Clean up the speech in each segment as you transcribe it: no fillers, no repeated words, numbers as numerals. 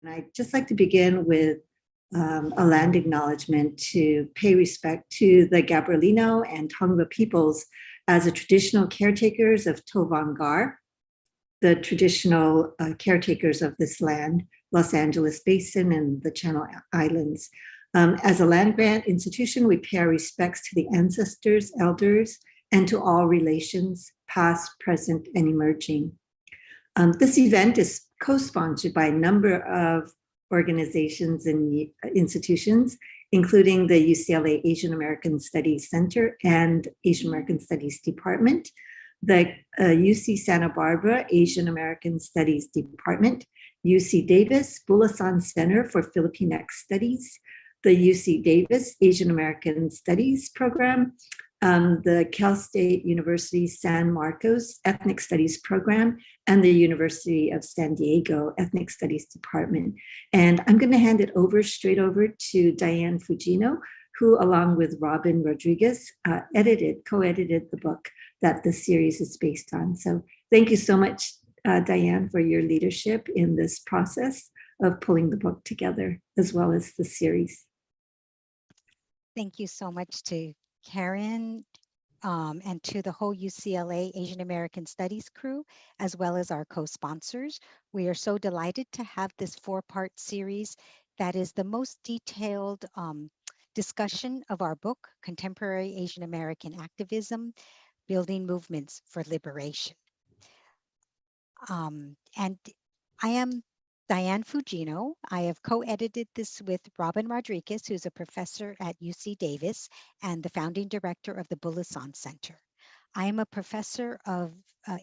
I'd just like to begin with a land acknowledgement to pay respect to the Gabrielino and Tongva peoples as the traditional caretakers of Tovangar, the traditional caretakers of this land, Los Angeles Basin and the Channel Islands. As a land grant institution, we pay our respects to the ancestors, elders, and to all relations, past, present, and emerging. This event is co-sponsored by a number of organizations and institutions, including the UCLA Asian American Studies Center and Asian American Studies Department, the UC Santa Barbara Asian American Studies Department, UC Davis Bulasan Center for Filipinx Studies, the UC Davis Asian American Studies Program, the Cal State University San Marcos Ethnic Studies Program, and the University of San Diego Ethnic Studies Department. And I'm going to hand it straight over to Diane Fujino, who, along with Robyn Rodriguez, co-edited the book that the series is based on. So thank you so much, Diane, for your leadership in this process of pulling the book together, as well as the series. Thank you so much to Karen and to the whole UCLA Asian American Studies crew, as well as our co-sponsors. We are so delighted to have this 4-part series that is the most detailed discussion of our book, Contemporary Asian American Activism, Building Movements for Liberation. And I am Diane Fujino. I have co-edited this with Robyn Rodriguez, who's a professor at UC Davis and the founding director of the Bulasan Center. I am a professor of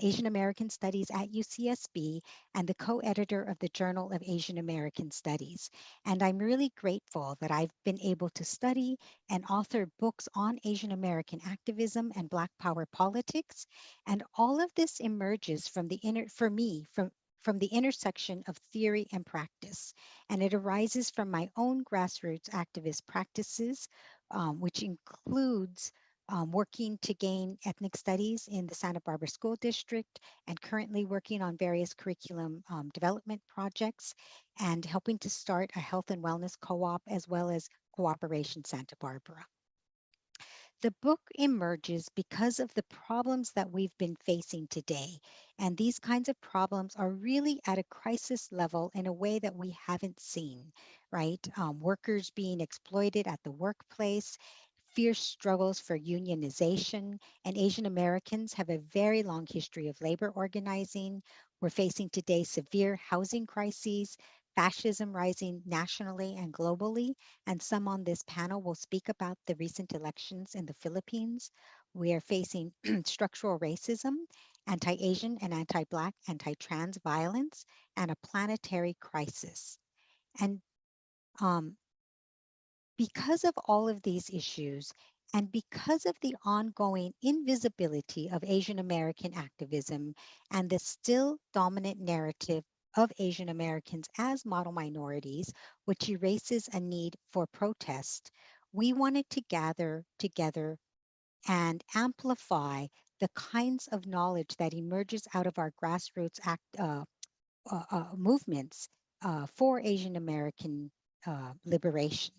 Asian American Studies at UCSB and the co-editor of the Journal of Asian American Studies. And I'm really grateful that I've been able to study and author books on Asian American activism and Black Power politics. And all of this emerges from the from the intersection of theory and practice. And it arises from my own grassroots activist practices, which includes working to gain ethnic studies in the Santa Barbara School District and currently working on various curriculum development projects and helping to start a health and wellness co-op as well as Cooperation Santa Barbara. The book emerges because of the problems that we've been facing today. And these kinds of problems are really at a crisis level in a way that we haven't seen, right? Workers being exploited at the workplace, fierce struggles for unionization, and Asian Americans have a very long history of labor organizing. We're facing today severe housing crises, fascism rising nationally and globally, and some on this panel will speak about the recent elections in the Philippines. We are facing structural racism, anti-Asian and anti-Black, anti-trans violence, and a planetary crisis. And because of all of these issues, and because of the ongoing invisibility of Asian American activism and the still dominant narrative of Asian Americans as model minorities, which erases a need for protest, we wanted to gather together and amplify the kinds of knowledge that emerges out of our grassroots movements for Asian American liberation.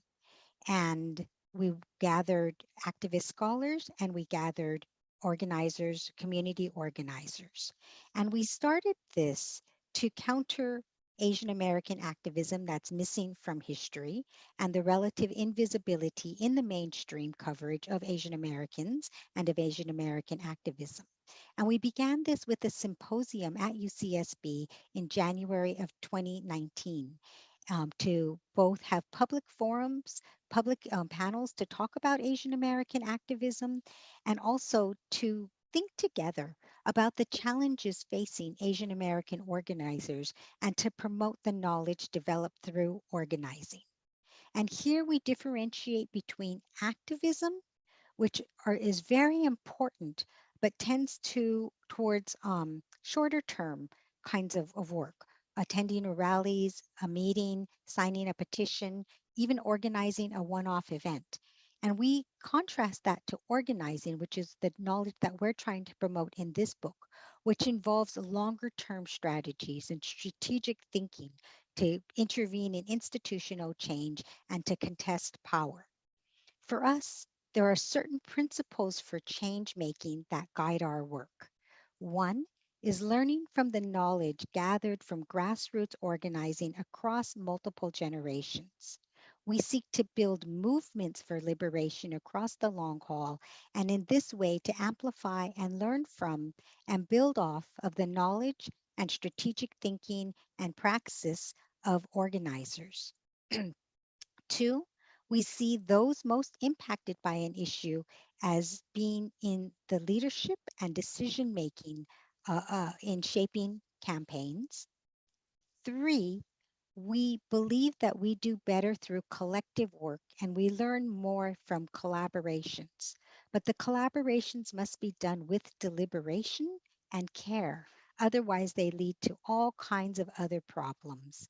And we gathered activist scholars and we gathered organizers, community organizers. And we started this to counter Asian American activism that's missing from history and the relative invisibility in the mainstream coverage of Asian Americans and of Asian American activism. And we began this with a symposium at UCSB in January of 2019. To both have public forums, public panels to talk about Asian American activism, and also to think together about the challenges facing Asian American organizers and to promote the knowledge developed through organizing. And here we differentiate between activism, which is very important, but tends towards shorter term kinds of work, attending rallies, a meeting, signing a petition, even organizing a one-off event. And we contrast that to organizing, which is the knowledge that we're trying to promote in this book, which involves longer term strategies and strategic thinking to intervene in institutional change, and to contest power. For us, there are certain principles for change making that guide our work. One is learning from the knowledge gathered from grassroots organizing across multiple generations. We seek to build movements for liberation across the long haul, and in this way to amplify and learn from and build off of the knowledge and strategic thinking and praxis of organizers. Two, we see those most impacted by an issue as being in the leadership and decision making in shaping campaigns. Three, we believe that we do better through collective work and we learn more from collaborations. But the collaborations must be done with deliberation and care. Otherwise, they lead to all kinds of other problems.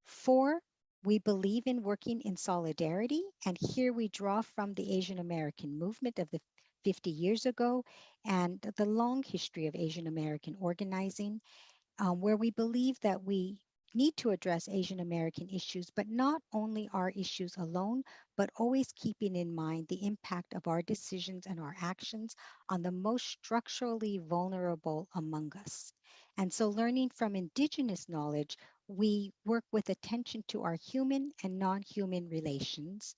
Four, we believe in working in solidarity, and here we draw from the Asian American movement of the 50 years ago and the long history of Asian American organizing, where we believe that we need to address Asian American issues, but not only our issues alone, but always keeping in mind the impact of our decisions and our actions on the most structurally vulnerable among us. And so, learning from Indigenous knowledge, we work with attention to our human and non human relations.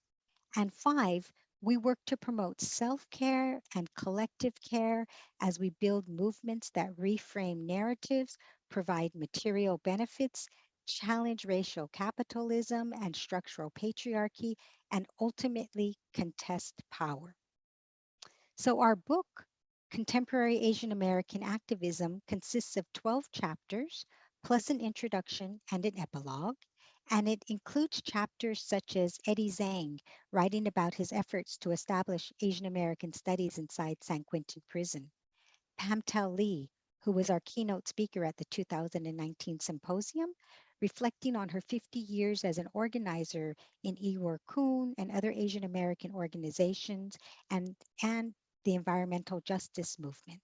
And five, we work to promote self care and collective care as we build movements that reframe narratives, provide material benefits, challenge racial capitalism and structural patriarchy, and ultimately contest power. So, our book, Contemporary Asian American Activism, consists of 12 chapters, plus an introduction and an epilogue. And it includes chapters such as Eddie Zhang writing about his efforts to establish Asian American studies inside San Quentin Prison, Pam Tao Lee, who was our keynote speaker at the 2019 symposium, reflecting on her 50 years as an organizer in Iwar Kun and other Asian American organizations and the environmental justice movement.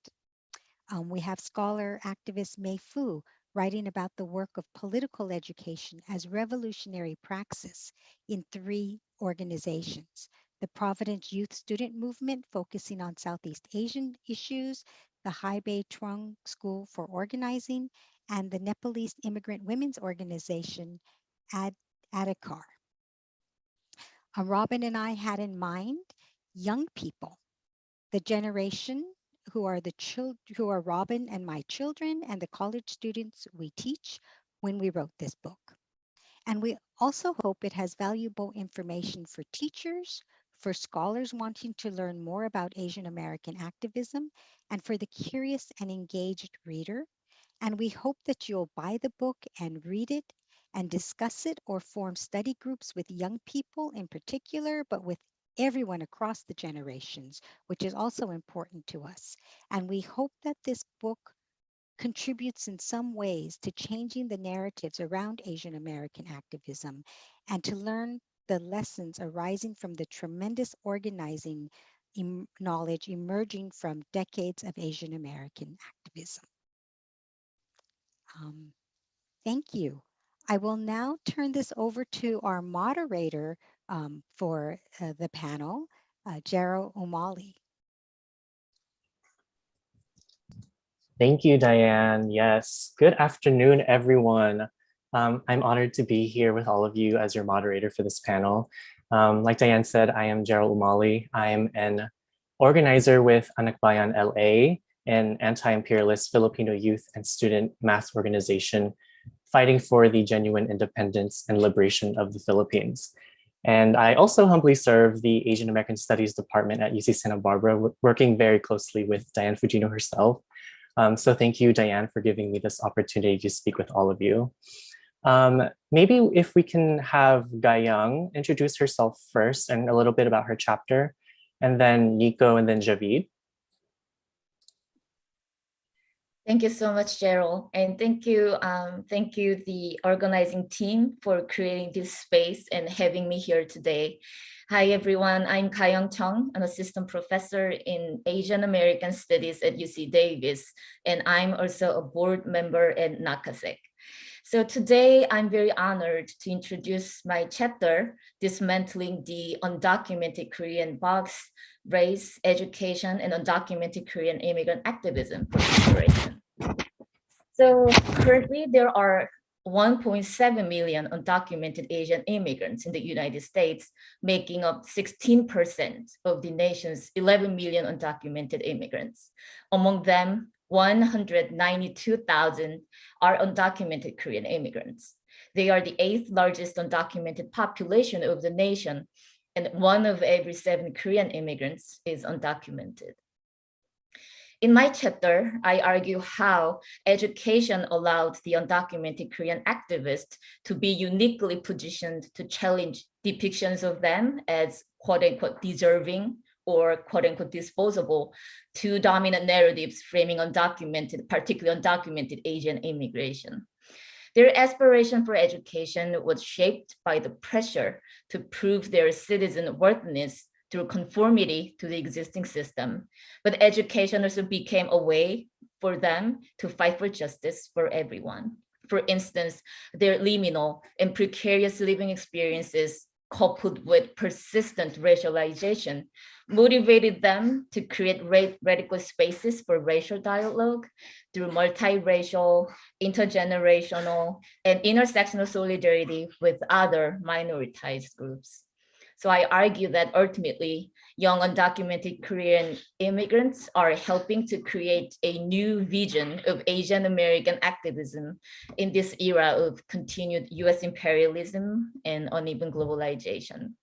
We have scholar activist Mei Fu writing about the work of political education as revolutionary praxis in three organizations: the Providence Youth Student Movement focusing on Southeast Asian issues, the Hai Bei Trung School for Organizing, and the Nepalese Immigrant Women's Organization, Adhikar. Robyn and I had in mind young people, the generation who are Robyn and my children and the college students we teach when we wrote this book. And we also hope it has valuable information for teachers, for scholars wanting to learn more about Asian American activism, and for the curious and engaged reader. And we hope that you'll buy the book and read it and discuss it or form study groups with young people in particular, but with everyone across the generations, which is also important to us. And we hope that this book contributes in some ways to changing the narratives around Asian American activism and to learn the lessons arising from the tremendous organizing knowledge emerging from decades of Asian American activism. Thank you. I will now turn this over to our moderator for the panel, Jarel Umali. Thank you, Diane. Yes, good afternoon, everyone. I'm honored to be here with all of you as your moderator for this panel. Like Diane said, I am Jarel Umali. I'm an organizer with Anak Bayan LA, an anti-imperialist Filipino youth and student mass organization fighting for the genuine independence and liberation of the Philippines. And I also humbly serve the Asian American Studies Department at UC Santa Barbara, working very closely with Diane Fujino herself. So thank you, Diane, for giving me this opportunity to speak with all of you. Maybe if we can have Gayang introduce herself first and a little bit about her chapter, and then Nico and then Javaid. Thank you so much, Jarel, and thank you the organizing team for creating this space and having me here today. Hi everyone, I'm Kayong Chung, an assistant professor in Asian American Studies at UC Davis, and I'm also a board member at NACASEC. So today I'm very honored to introduce my chapter, Dismantling the Undocumented Korean Box, Race, Education, and Undocumented Korean Immigrant Activism for Liberation. So currently there are 1.7 million undocumented Asian immigrants in the United States, making up 16% of the nation's 11 million undocumented immigrants. Among them, 192,000 are undocumented Korean immigrants. They are the 8th largest undocumented population of the nation, and 1 of every 7 Korean immigrants is undocumented. In my chapter, I argue how education allowed the undocumented Korean activists to be uniquely positioned to challenge depictions of them as quote-unquote deserving or quote-unquote disposable, 2 dominant narratives framing undocumented, particularly undocumented Asian immigration. Their aspiration for education was shaped by the pressure to prove their citizen worthiness through conformity to the existing system. But education also became a way for them to fight for justice for everyone. For instance, their liminal and precarious living experiences coupled with persistent racialization motivated them to create radical spaces for racial dialogue through multiracial, intergenerational, and intersectional solidarity with other minoritized groups. So I argue that ultimately, young undocumented Korean immigrants are helping to create a new vision of Asian American activism in this era of continued US imperialism and uneven globalization.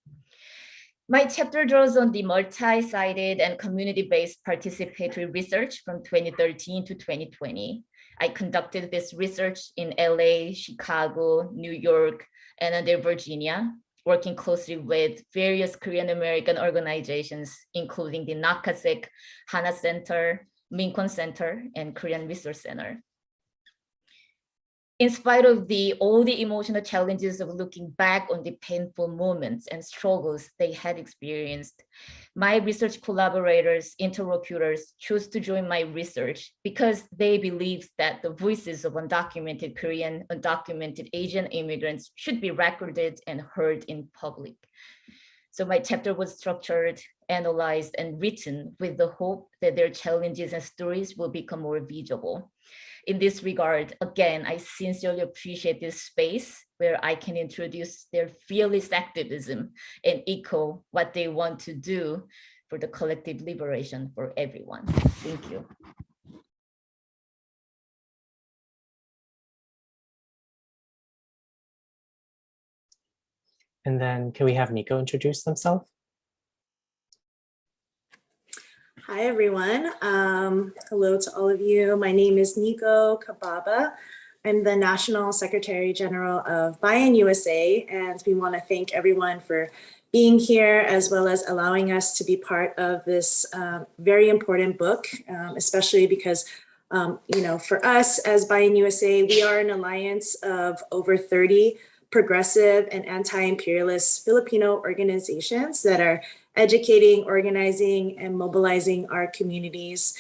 My chapter draws on the multi-sided and community-based participatory research from 2013 to 2020. I conducted this research in LA, Chicago, New York, and under Virginia, working closely with various Korean American organizations, including the Nakasek Hana Center, Minkwon Center, and Korean Resource Center. In spite of all the emotional challenges of looking back on the painful moments and struggles they had experienced, my research collaborators, interlocutors chose to join my research because they believed that the voices of undocumented Korean, undocumented Asian immigrants should be recorded and heard in public. So my chapter was structured, analyzed, and written with the hope that their challenges and stories will become more visible. In this regard, again, I sincerely appreciate this space where I can introduce their fearless activism and echo what they want to do for the collective liberation for everyone. Thank you. And then can we have Nico introduce themselves? Hi, everyone. Hello to all of you. My name is Nico Kababa. I'm the National Secretary General of BAYAN USA, and we want to thank everyone for being here, as well as allowing us to be part of this very important book, especially because, for us as BAYAN USA, we are an alliance of over 30 progressive and anti-imperialist Filipino organizations that are educating, organizing, and mobilizing our communities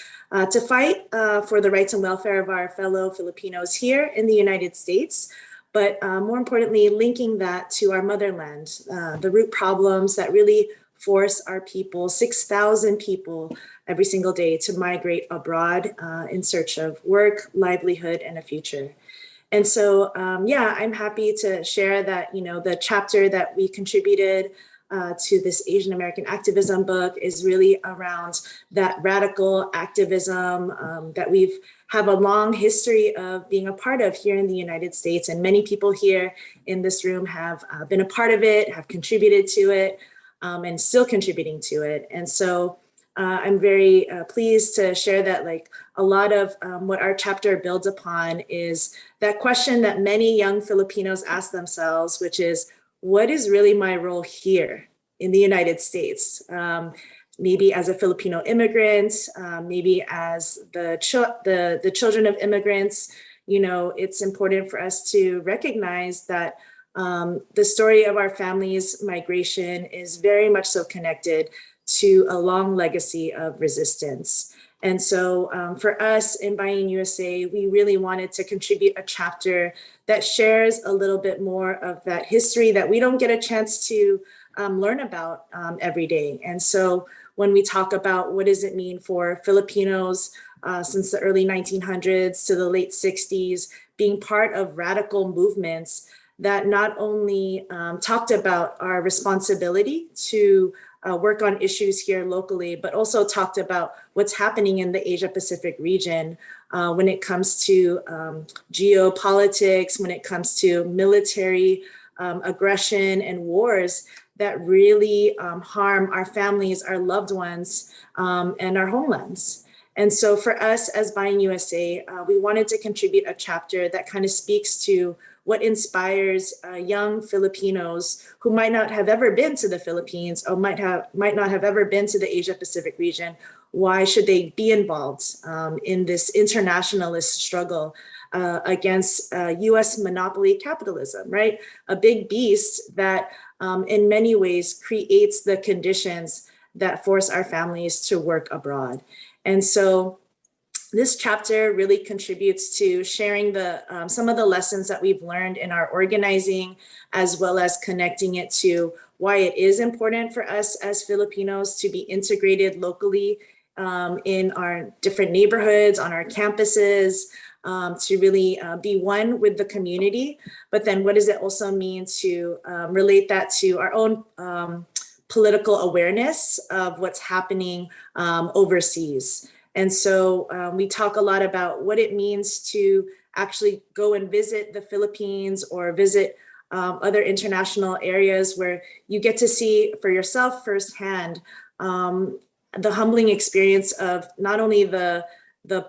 to fight for the rights and welfare of our fellow Filipinos here in the United States, but more importantly, linking that to our motherland, the root problems that really force our people, 6,000 people every single day, to migrate abroad in search of work, livelihood, and a future. And so, I'm happy to share that, the chapter that we contributed to this Asian American activism book is really around that radical activism that we've have a long history of being a part of here in the United States. And many people here in this room have been a part of it, have contributed to it, and still contributing to it. And so I'm very pleased to share that a lot of what our chapter builds upon is that question that many young Filipinos ask themselves, which is, what is really my role here in the United States? Maybe as a Filipino immigrant, maybe as the children of immigrants. It's important for us to recognize that the story of our family's migration is very much so connected to a long legacy of resistance. And so for us in BAYAN USA, we really wanted to contribute a chapter that shares a little bit more of that history that we don't get a chance to learn about every day. And so when we talk about what does it mean for Filipinos since the early 1900s to the late 60s, being part of radical movements that not only talked about our responsibility to work on issues here locally, but also talked about what's happening in the Asia Pacific region when it comes to geopolitics, when it comes to military aggression and wars that really harm our families, our loved ones, and our homelands. And so for us as BAYAN USA, we wanted to contribute a chapter that kind of speaks to what inspires young Filipinos who might not have ever been to the Philippines or might not have ever been to the Asia Pacific region. Why should they be involved in this internationalist struggle against US monopoly capitalism, right? A big beast that in many ways creates the conditions that force our families to work abroad. And so this chapter really contributes to sharing some of the lessons that we've learned in our organizing, as well as connecting it to why it is important for us as Filipinos to be integrated locally in our different neighborhoods, on our campuses, to really be one with the community. But then what does it also mean to relate that to our own political awareness of what's happening overseas? And so we talk a lot about what it means to actually go and visit the Philippines or visit other international areas where you get to see for yourself firsthand the humbling experience of not only the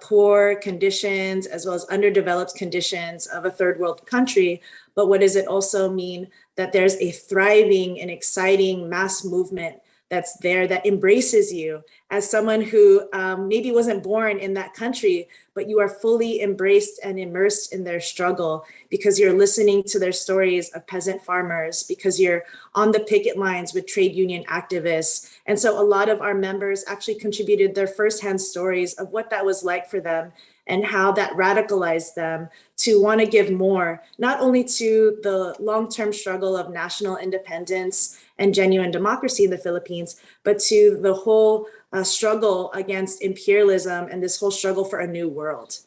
poor conditions as well as underdeveloped conditions of a third world country, but what does it also mean that there's a thriving and exciting mass movement that's there that embraces you as someone who maybe wasn't born in that country, but you are fully embraced and immersed in their struggle because you're listening to their stories of peasant farmers, because you're on the picket lines with trade union activists. And so a lot of our members actually contributed their firsthand stories of what that was like for them and how that radicalized them to want to give more, not only to the long-term struggle of national independence and genuine democracy in the Philippines, but to the whole struggle against imperialism and this whole struggle for a new world.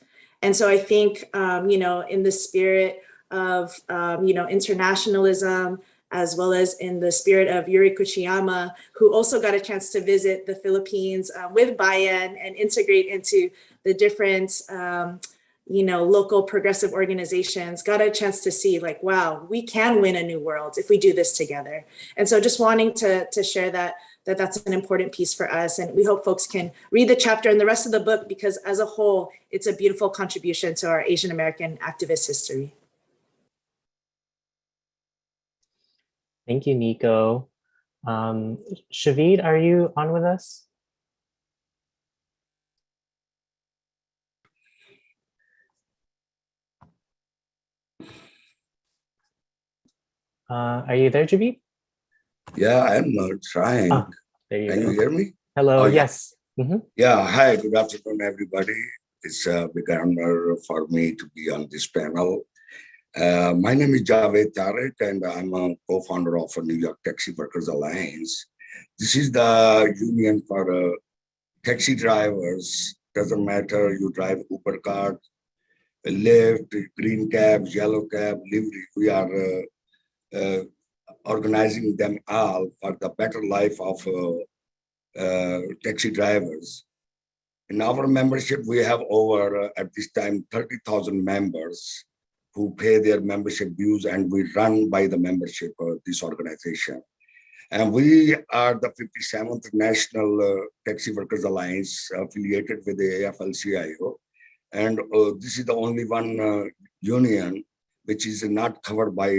And so I think, in the spirit of, internationalism, as well as in the spirit of Yuri Kuchiyama, who also got a chance to visit the Philippines with BAYAN and integrate into the different, local progressive organizations, got a chance to see like, wow, we can win a new world if we do this together. And so just wanting to share that's an important piece for us. And we hope folks can read the chapter and the rest of the book because as a whole, it's a beautiful contribution to our Asian American activist history. Thank you, Nico. Javaid, are you on with us? Are you there, Javaid? Yeah, I'm trying. Oh, there you Can go. you hear me? Hello, Oh, yeah. yes. Mm-hmm. Yeah, hi, good afternoon, everybody. It's a big honor for me to be on this panel. My name is Javaid Tariq, and I'm a co-founder of New York Taxi Workers Alliance. This is the union for taxi drivers. Doesn't matter, you drive Uber car, Lyft, green cab, yellow cab, livery. We are organizing them all for the better life of taxi drivers. In our membership, we have over, at this time, 30,000 members who pay their membership dues, and we run by the membership of this organization. And we are the 57th National Taxi Workers Alliance affiliated with the AFL-CIO. And this is the only one union which is not covered by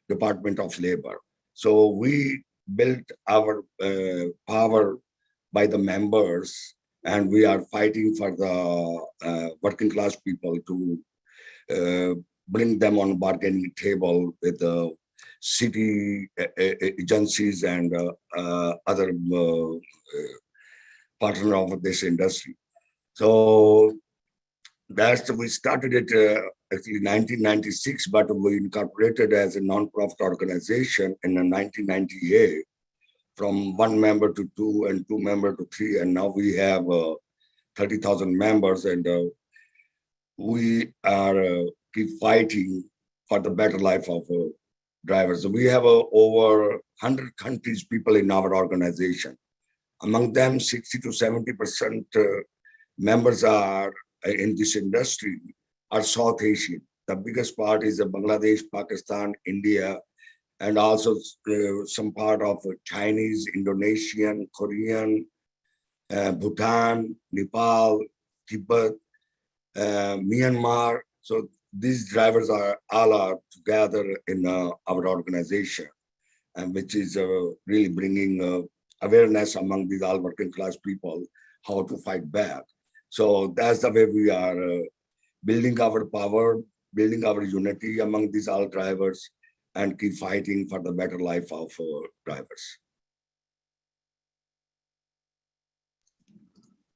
Department of Labor. So we built our power by the members, and we are fighting for the working class people to bring them on bargaining table with the city agencies and other partner of this industry. So we started it actually 1996, but we incorporated as a non-profit organization in 1998, from 1 member to 2 and 2 member to 3, and now we have 30,000 members, and we are keep fighting for the better life of drivers. We have over 100 countries people in our organization. Among them, 60 to 70% members are in this industry are South Asian. The biggest part is Bangladesh, Pakistan, India, and also some part of Chinese, Indonesian, Korean, Bhutan, Nepal, Tibet, Myanmar. So these drivers are all together in our organization, and which is really bringing awareness among these all working class people how to fight back. So that's the way we are building our power, building our unity among these all drivers, and keep fighting for the better life of drivers.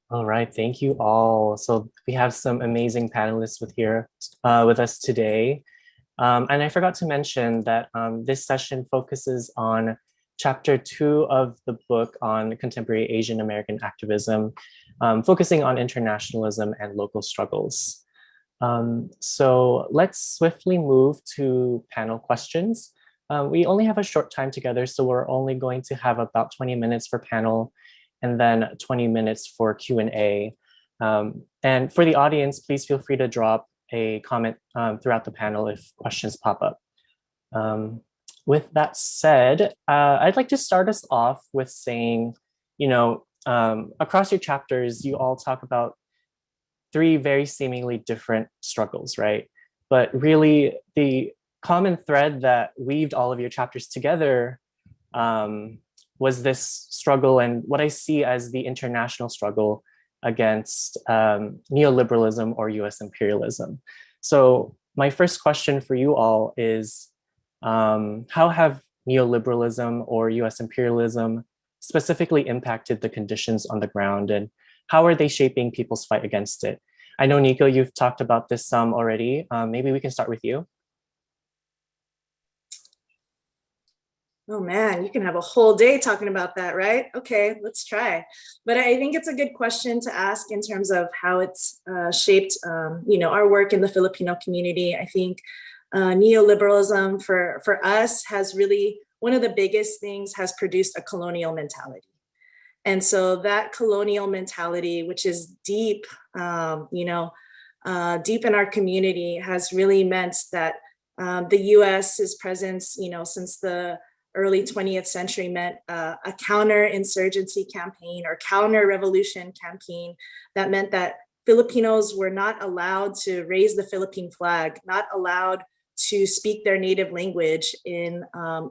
All right, thank you all. So we have some amazing panelists with us today. And I forgot to mention that this session focuses on chapter 2 of the book on contemporary Asian American activism, focusing on internationalism and local struggles. So let's swiftly move to panel questions. We only have a short time together, so we're only going to have about 20 minutes for panel and then 20 minutes for Q&A. And for the audience, please feel free to drop a comment throughout the panel if questions pop up. With that said, I'd like to start us off with saying, across your chapters, you all talk about 3 very seemingly different struggles, right? But really the common thread that weaved all of your chapters together was this struggle, and what I see as the international struggle against neoliberalism or US imperialism. So my first question for you all is, how have neoliberalism or US imperialism specifically impacted the conditions on the ground, and how are they shaping people's fight against it? I know, Nico, you've talked about this some already. Maybe we can start with you. Oh man, you can have a whole day talking about that, right? Okay, let's try. But I think it's a good question to ask in terms of how it's shaped, our work in the Filipino community. I think neoliberalism for us has really, one of the biggest things has produced a colonial mentality. And so that colonial mentality, which is deep, deep in our community, has really meant that the US's presence, since the early 20th century meant a counter-insurgency campaign or counter-revolution campaign that meant that Filipinos were not allowed to raise the Philippine flag, not allowed to speak their native language in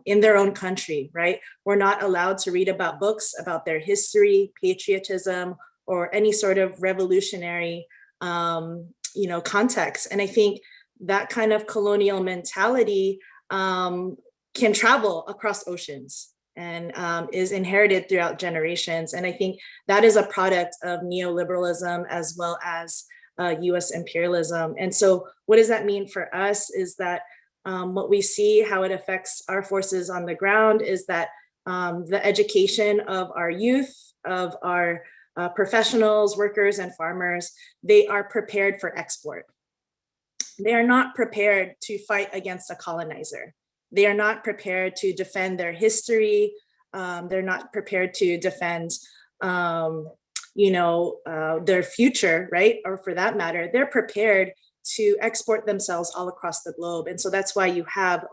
their own country, right? We're not allowed to read about books about their history, patriotism, or any sort of revolutionary, context. And I think that kind of colonial mentality can travel across oceans and is inherited throughout generations. And I think that is a product of neoliberalism as well as US imperialism. And so what does that mean for us is that what we see, how it affects our forces on the ground is that the education of our youth, of our professionals, workers, and farmers, they are prepared for export. They are not prepared to fight against a colonizer. They are not prepared to defend their history. They're not prepared to defend, their future, right? Or for that matter, they're prepared to export themselves all across the globe. And so that's why you have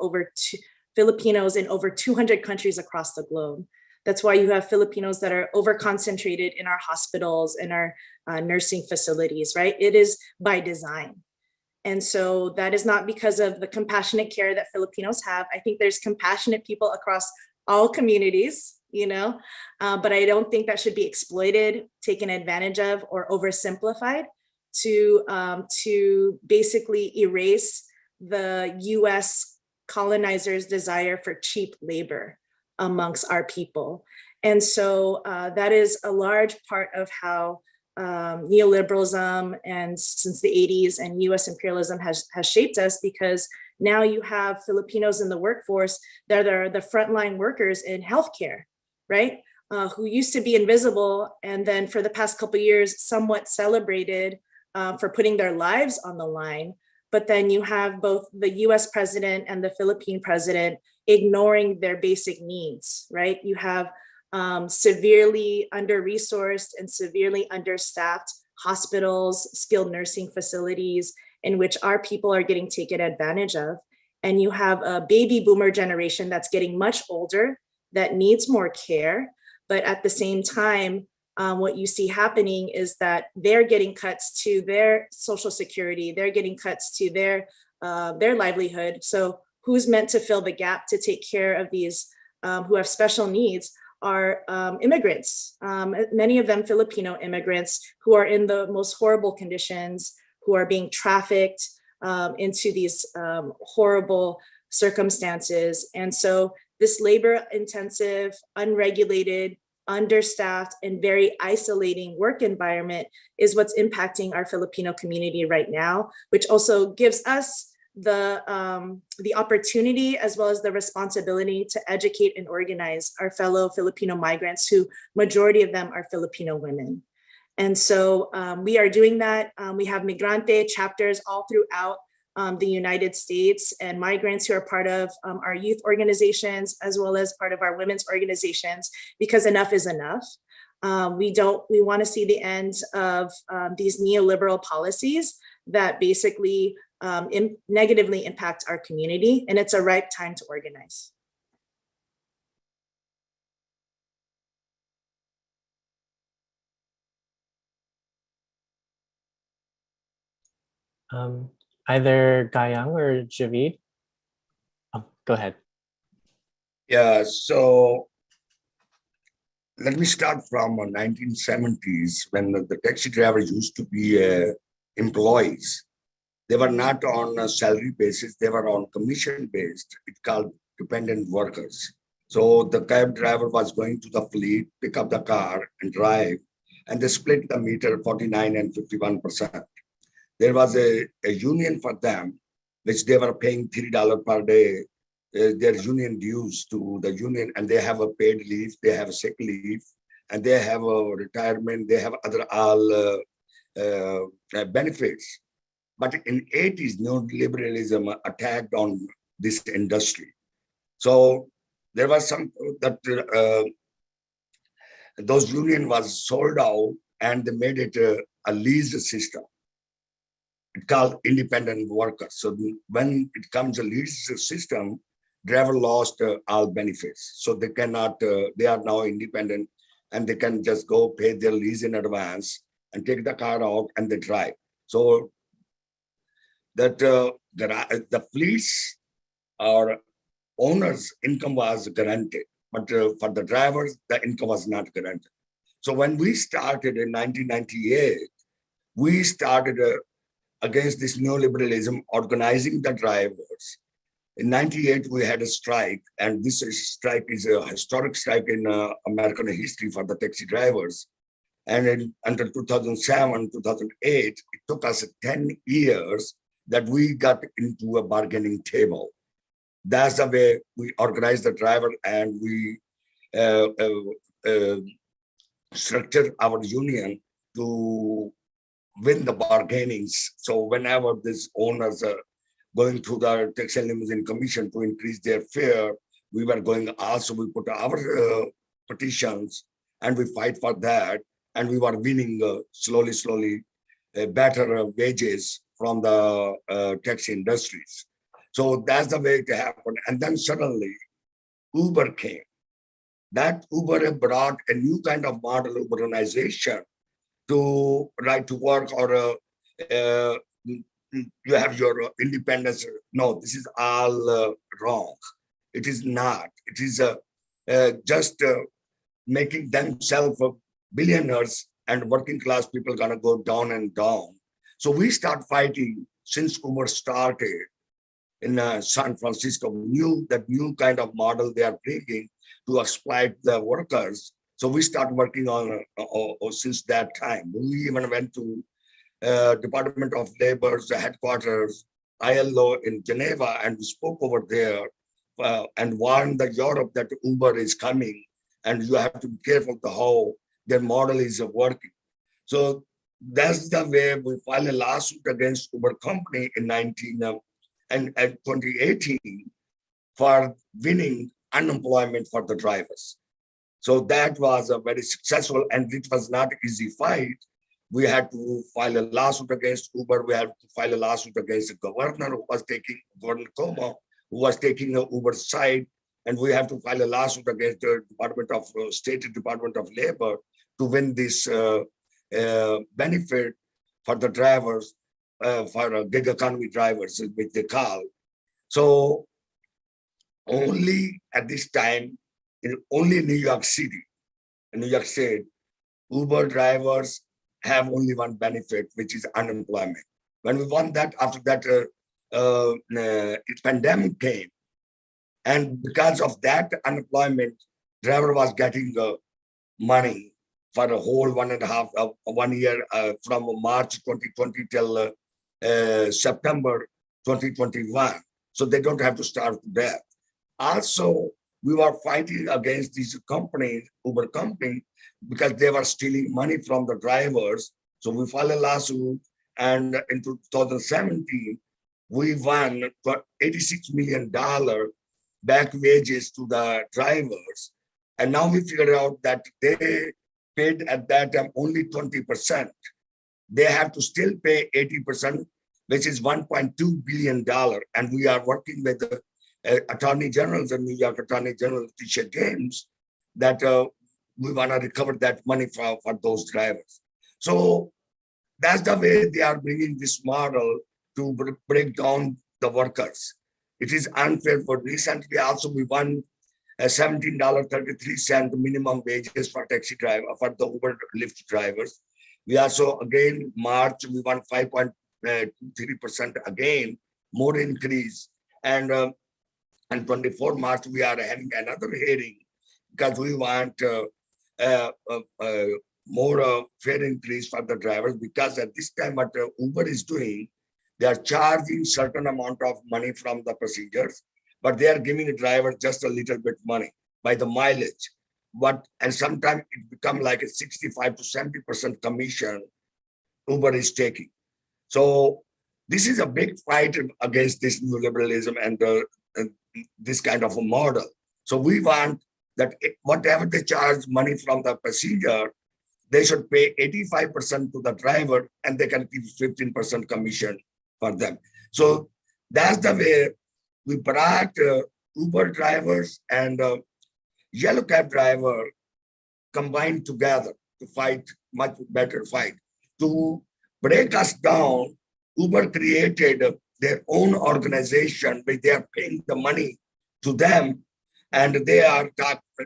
Filipinos in over 200 countries across the globe. That's why you have Filipinos that are over concentrated in our hospitals and our nursing facilities, right? It is by design. And so that is not because of the compassionate care that Filipinos have. I think there's compassionate people across all communities, but I don't think that should be exploited, taken advantage of, or oversimplified to basically erase the US colonizers' desire for cheap labor amongst our people. And so that is a large part of how neoliberalism and since the 80s and US imperialism has shaped us, because now you have Filipinos in the workforce that are the frontline workers in healthcare, right? Who used to be invisible and then for the past couple of years somewhat celebrated for putting their lives on the line. But then you have both the US president and the Philippine president ignoring their basic needs, right? You have severely under-resourced and severely understaffed hospitals, skilled nursing facilities in which our people are getting taken advantage of. And you have a baby boomer generation that's getting much older that needs more care. But at the same time, what you see happening is that they're getting cuts to their social security, they're getting cuts to their livelihood. So who's meant to fill the gap to take care of these who have special needs are immigrants, many of them Filipino immigrants who are in the most horrible conditions, who are being trafficked into these horrible circumstances. And so this labor-intensive, unregulated, understaffed, and very isolating work environment is what's impacting our Filipino community right now, which also gives us the opportunity as well as the responsibility to educate and organize our fellow Filipino migrants, who majority of them are Filipino women. And so we are doing that. We have Migrante chapters all throughout the United States, and migrants who are part of our youth organizations as well as part of our women's organizations, because enough is enough. We want to see the end of these neoliberal policies that basically negatively impact our community, and it's a ripe time to organize. Either Gayang or Javaid? Go ahead. Yeah, so let me start from 1970s when the taxi drivers used to be employees. They were not on a salary basis, they were on commission based. It's called dependent workers. So the cab driver was going to the fleet, pick up the car and drive, and they split the meter 49 and 51%. There was a union for them, which they were paying $3 per day, their union dues to the union, and they have a paid leave, they have a sick leave, and they have a retirement, they have other all benefits. But in 80s, neoliberalism attacked on this industry. So there was some that those union was sold out and they made it a leased system. It's called independent workers. So when it comes a leased system, driver lost all benefits. So they cannot, they are now independent and they can just go pay their lease in advance and take the car out and they drive. So that the fleets or owners' income was guaranteed, but for the drivers, the income was not guaranteed. So when we started in 1998, we started against this neoliberalism, organizing the drivers. In 98, we had a strike, and this strike is a historic strike in American history for the taxi drivers. And until 2007, 2008, it took us 10 years that we got into a bargaining table. That's the way we organized the driver, and we structured our union to win the bargainings. So whenever these owners are going through the taxi and limousine commission to increase their fare, we were going also, we put our petitions and we fight for that. And we were winning slowly better wages from the taxi industries. So that's the way it happened. And then suddenly Uber came. That Uber brought a new kind of model of urbanization to right to work, or you have your independence. No, this is all wrong. It is not. It is just making themselves billionaires, and working class people gonna go down and down. So we start fighting since Uber started in San Francisco, that new kind of model they are bringing to exploit the workers. So we started working on since that time. We even went to Department of Labor's headquarters, ILO in Geneva, and we spoke over there and warned the Europe that Uber is coming and you have to be careful to how their model is working. So that's the way we filed a lawsuit against Uber company in 2018 for winning unemployment for the drivers. So that was a very successful, and it was not an easy fight. We had to file a lawsuit against Uber. We had to file a lawsuit against the governor who was taking, Governor Como, who was taking the Uber side. And we have to file a lawsuit against the State Department of Labor to win this benefit for the drivers, for gig economy drivers, which they call. So only at this time, only in New York City, in New York State, Uber drivers have only one benefit, which is unemployment. When we won that, after that, pandemic came, and because of that unemployment, driver was getting money for a whole 1 year from March 2020 till September 2021. So they don't have to starve to death. Also, we were fighting against these companies, Uber company, because they were stealing money from the drivers. So we filed a lawsuit, and in 2017, we won $86 million back wages to the drivers. And now we figured out that they paid at that time only 20%. They have to still pay 80%, which is $1.2 billion. And we are working with the Attorney General, the New York Attorney General, Tisha James, that we want to recover that money for those drivers. So that's the way they are bringing this model to break down the workers. It is unfair. For recently also we won $17.33 minimum wages for taxi driver, for the Uber Lyft drivers. We also, again, March, we won 5.3% again, more increase. And on 24 March, we are having another hearing because we want more fair increase for the drivers, because at this time what Uber is doing, they are charging certain amount of money from the passengers, but they are giving the driver just a little bit money by the mileage. And sometimes it become like a 65 to 70% commission Uber is taking. So this is a big fight against this neoliberalism and this kind of a model. So we want that whatever they charge money from the passenger, they should pay 85% to the driver, and they can give 15% commission for them. So that's the way we brought Uber drivers and yellow cab driver combined together to fight much better fight. To break us down, Uber created their own organization where they are paying the money to them, and they are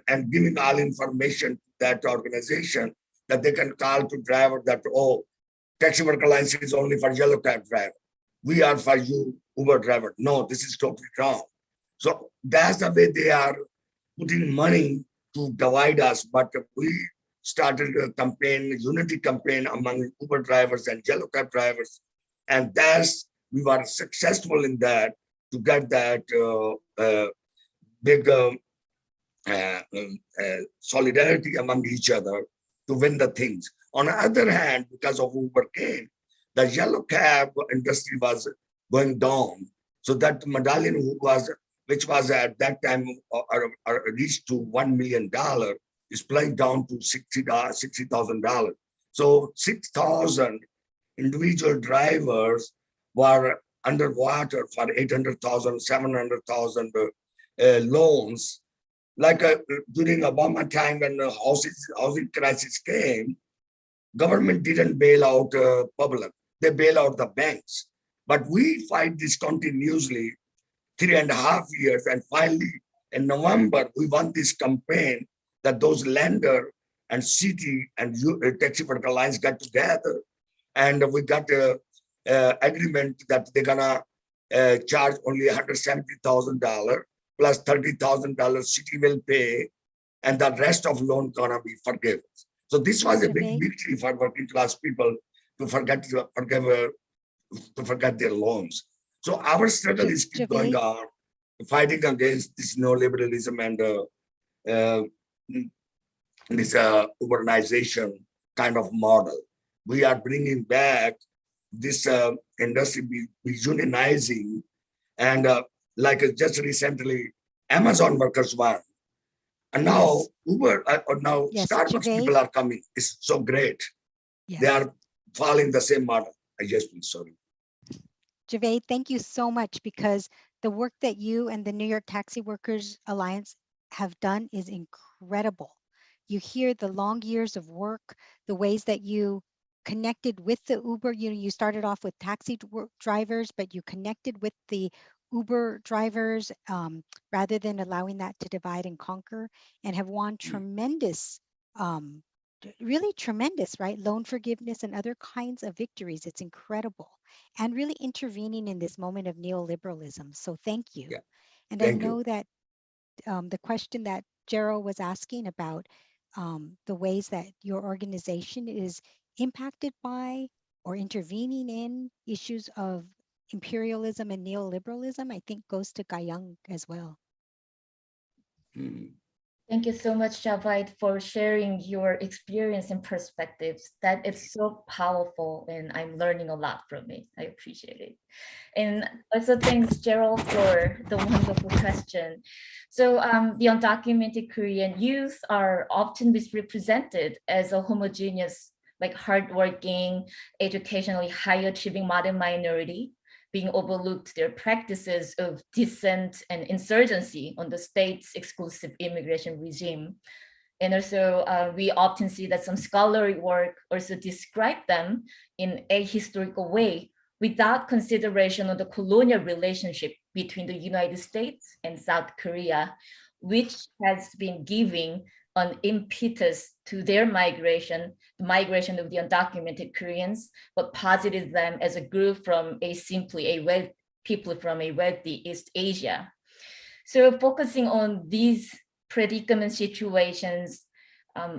and giving all information to that organization that they can call to driver that, oh, taxi worker license is only for yellow cab driver. We are for you, Uber driver. No, this is totally wrong. So that's the way they are putting money to divide us. But we started a campaign, unity campaign among Uber drivers and yellow cab drivers. And we were successful in that to get that big solidarity among each other to win the things. On the other hand, because of Uber came, the yellow cab industry was going down. So that medallion which was at that time reached to $1 million, is playing down to $60,000. So 6,000 individual drivers were underwater for 800,000, 700,000 loans. Like during Obama time when the housing crisis came, government didn't bail out public, they bail out the banks. But we fight this continuously 3.5 years, and finally in November, we won this campaign that those lender and city and taxi worker lines got together, and we got an agreement that they're gonna charge only $170,000 plus $30,000 city will pay, and the rest of loan gonna be forgiven. So this was a big Javaid? victory for working class people to forget their loans. So our struggle is keep going Javaid? on, fighting against this neoliberalism and this urbanization kind of model. We are bringing back this industry be unionizing, and like just recently, Amazon workers won, and now Yes. Uber or now Yes, Starbucks Javaid? people are coming. It's so great. Yes. They are following the same model. I just been sorry. Javaid, thank you so much, because the work that you and the New York Taxi Workers Alliance have done is incredible. You hear the long years of work, the ways that you connected with the Uber. You started off with taxi drivers, but you connected with the Uber drivers rather than allowing that to divide and conquer, and have won tremendous, really tremendous, right? Loan forgiveness and other kinds of victories. It's incredible. And really intervening in this moment of neoliberalism. So thank you. Yeah, And thank I you. know that the question that Jarel was asking about the ways that your organization is impacted by or intervening in issues of imperialism and neoliberalism, I think goes to Kayang as well. Thank you so much, Javaid, for sharing your experience and perspectives. That is so powerful, and I'm learning a lot from it. I appreciate it. And also thanks, Jarel, for the wonderful question. So the undocumented Korean youth are often misrepresented as a homogeneous, like hardworking, educationally high-achieving modern minority, being overlooked their practices of dissent and insurgency on the state's exclusive immigration regime. And also, we often see that some scholarly work also describe them in a historical way without consideration of the colonial relationship between the United States and South Korea, which has been giving an impetus to their migration, the migration of the undocumented Koreans, but posited them as a group from people from a wealthy East Asia. So focusing on these predicament situations,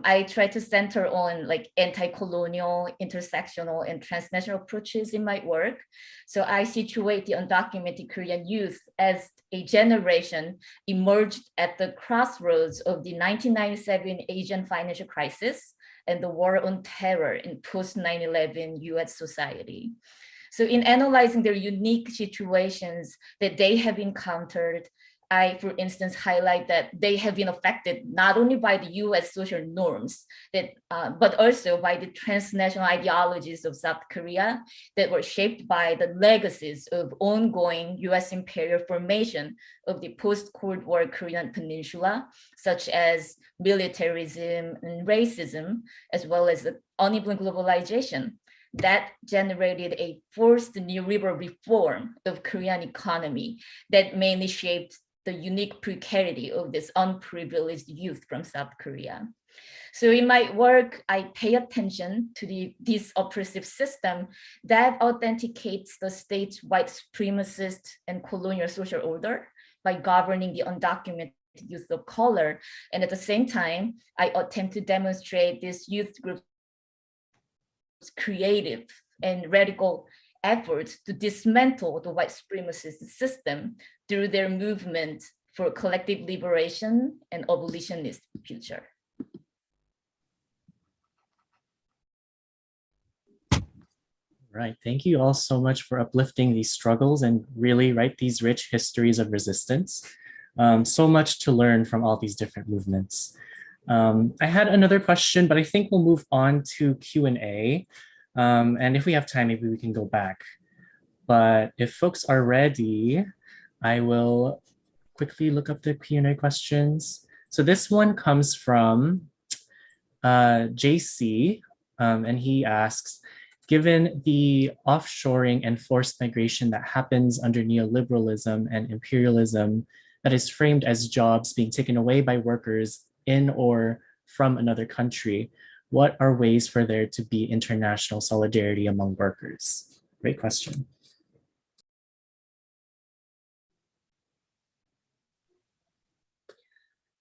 I try to center on like anti-colonial, intersectional, and transnational approaches in my work. So I situate the undocumented Korean youth as a generation emerged at the crossroads of the 1997 Asian financial crisis and the war on terror in post-9/11 US society. So in analyzing their unique situations that they have encountered, I, for instance, highlight that they have been affected not only by the US social norms, but also by the transnational ideologies of South Korea that were shaped by the legacies of ongoing US imperial formation of the post-Cold War Korean peninsula, such as militarism and racism, as well as the uneven globalization that generated a forced neoliberal reform of Korean economy that mainly shaped the unique precarity of this unprivileged youth from South Korea. So in my work, I pay attention to this oppressive system that authenticates the state's white supremacist and colonial social order by governing the undocumented youth of color. And at the same time, I attempt to demonstrate this youth group's creative and radical efforts to dismantle the white supremacist system through their movement for collective liberation and abolitionist future. Right. Thank you all so much for uplifting these struggles and really write these rich histories of resistance. So much to learn from all these different movements. I had another question, but I think we'll move on to Q&A. And if we have time, maybe we can go back. But if folks are ready, I will quickly look up the Q&A questions. So this one comes from JC, and he asks, given the offshoring and forced migration that happens under neoliberalism and imperialism that is framed as jobs being taken away by workers in or from another country, what are ways for there to be international solidarity among workers? Great question.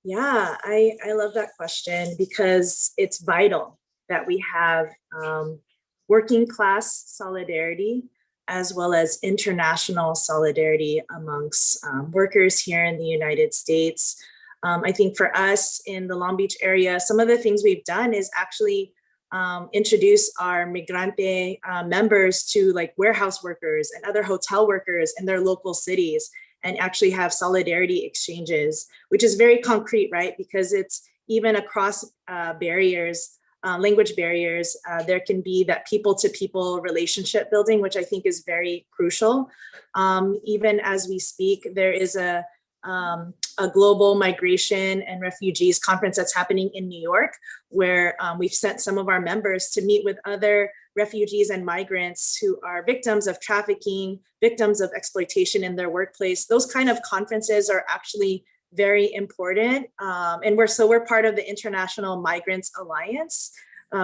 Yeah, I love that question because it's vital that we have working class solidarity as well as international solidarity amongst workers here in the United States. I think for us in the Long Beach area, some of the things we've done is actually introduce our Migrante members to like warehouse workers and other hotel workers in their local cities, and actually have solidarity exchanges, which is very concrete, right? Because it's even across barriers, language barriers, there can be that people-to-people relationship building, which I think is very crucial. Even as we speak, there is a global migration and refugees conference that's happening in New York, where we've sent some of our members to meet with other refugees and migrants who are victims of trafficking, victims of exploitation in their workplace. Those kind of conferences are actually very important. And we're part of the International Migrants Alliance,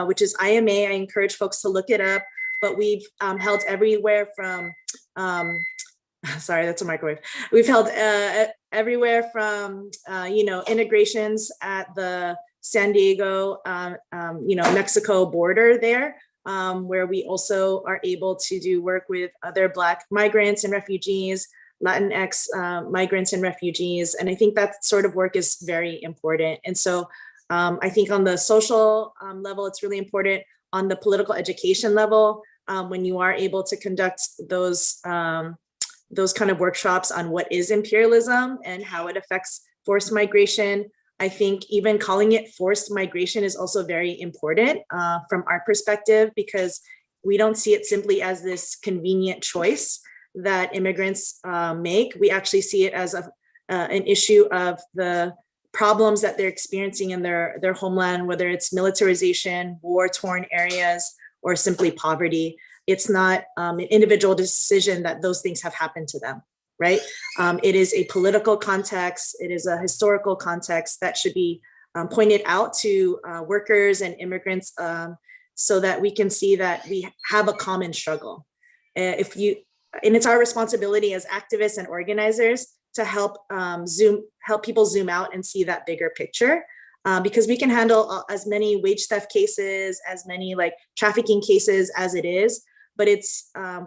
which is IMA. I encourage folks to look it up, but we've held everywhere from, sorry, that's a microwave. We've held everywhere from, integrations at the San Diego, Mexico border there, where we also are able to do work with other Black migrants and refugees, Latinx migrants and refugees. And I think that sort of work is very important. And so I think on the social level, it's really important. On the political education level, when you are able to conduct those kind of workshops on what is imperialism and how it affects forced migration, I think even calling it forced migration is also very important from our perspective, because we don't see it simply as this convenient choice that immigrants make. We actually see it as an issue of the problems that they're experiencing in their homeland, whether it's militarization, war-torn areas, or simply poverty. It's not an individual decision that those things have happened to them, right? It is a political context. It is a historical context that should be pointed out to workers and immigrants so that we can see that we have a common struggle. And it's our responsibility as activists and organizers to help people zoom out and see that bigger picture. Because we can handle as many wage theft cases, as many like trafficking cases as it is, but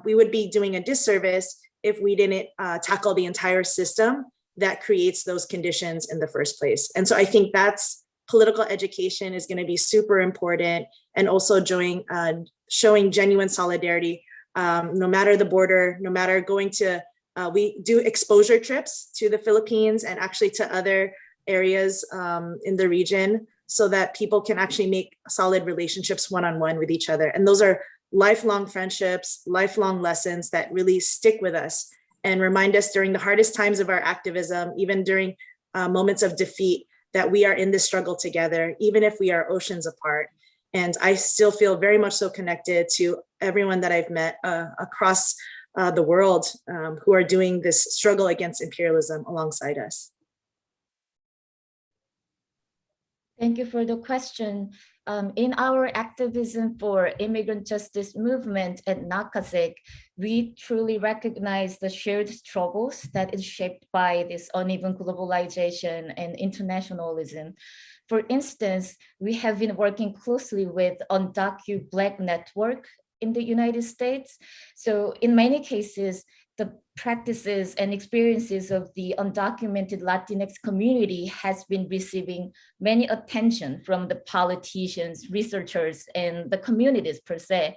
we would be doing a disservice if we didn't tackle the entire system that creates those conditions in the first place. And so I think that's political education is going to be super important, and also showing genuine solidarity, no matter the border, no matter going to, we do exposure trips to the Philippines and actually to other areas in the region, so that people can actually make solid relationships one-on-one with each other. And those are lifelong friendships, lifelong lessons that really stick with us and remind us during the hardest times of our activism, even during moments of defeat, that we are in this struggle together, even if we are oceans apart. And I still feel very much so connected to everyone that I've met across the world who are doing this struggle against imperialism alongside us. Thank you for the question. In our activism for immigrant justice movement at NACASEC, we truly recognize the shared struggles that is shaped by this uneven globalization and internationalism. For instance, we have been working closely with Undocumented Black Network in the United States. So in many cases, the practices and experiences of the undocumented Latinx community has been receiving many attention from the politicians, researchers, and the communities per se.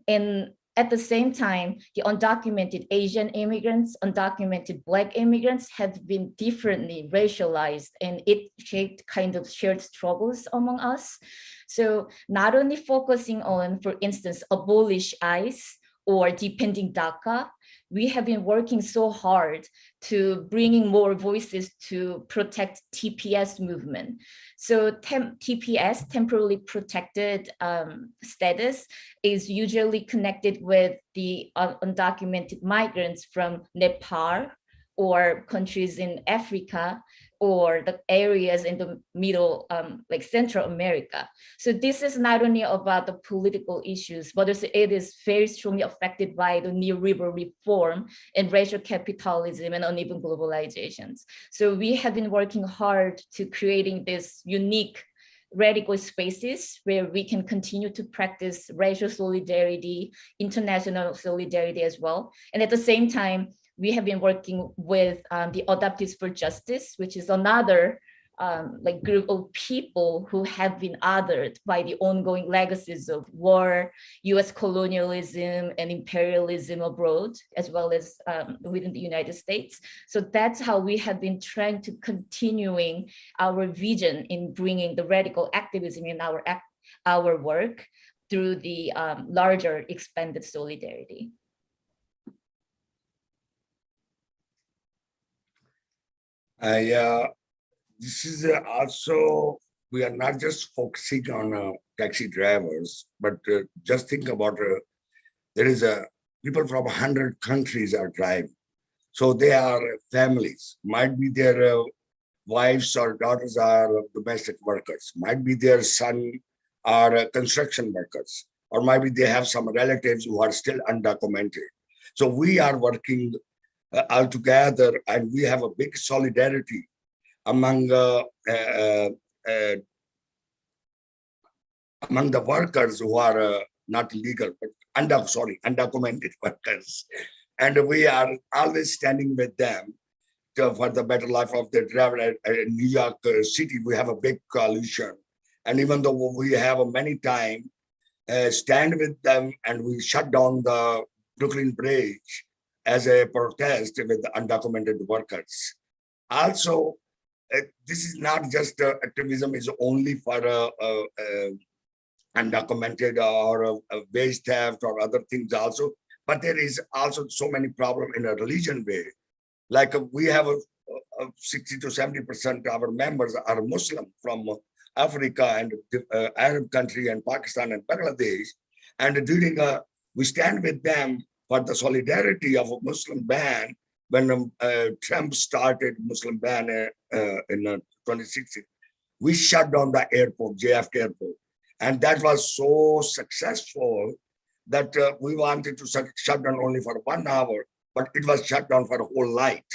And at the same time, the undocumented Asian immigrants, undocumented Black immigrants have been differently racialized, and it shaped kind of shared struggles among us. So not only focusing on, for instance, abolish ICE or defending DACA, we have been working so hard to bringing more voices to protect TPS movement. So TPS, temporarily protected status, is usually connected with the undocumented migrants from Nepal, or countries in Africa, or the areas in the middle, like Central America. So this is not only about the political issues, but it is very strongly affected by the neoliberal reform and racial capitalism and uneven globalizations. So we have been working hard to creating this unique radical spaces where we can continue to practice racial solidarity, international solidarity as well. And at the same time, we have been working with the Adoptees for Justice, which is another like group of people who have been othered by the ongoing legacies of war, US colonialism and imperialism abroad, as well as within the United States. So that's how we have been trying to continuing our vision in bringing the radical activism in our work through the larger expanded solidarity. This is also, we are not just focusing on taxi drivers, but just think about there is people from 100 countries are driving. So they are families, might be their wives or daughters are domestic workers, might be their son are construction workers, or maybe they have some relatives who are still undocumented. So we are working all together, and we have a big solidarity among the workers who are not legal, but undocumented workers. And we are always standing with them for the better life of the driver. In New York City, we have a big coalition. And even though we have many times stand with them, and we shut down the Brooklyn Bridge as a protest with the undocumented workers. Also, this is not just activism is only for undocumented or wage theft or other things also, but there is also so many problems in a religion way. Like we have 60 to 70% of our members are Muslim from Africa and Arab country and Pakistan and Bangladesh. And during we stand with them for the solidarity of a Muslim ban when Trump started Muslim ban in 2016. We shut down the airport, JFK airport. And that was so successful that we wanted to shut down only for 1 hour, but it was shut down for a whole night.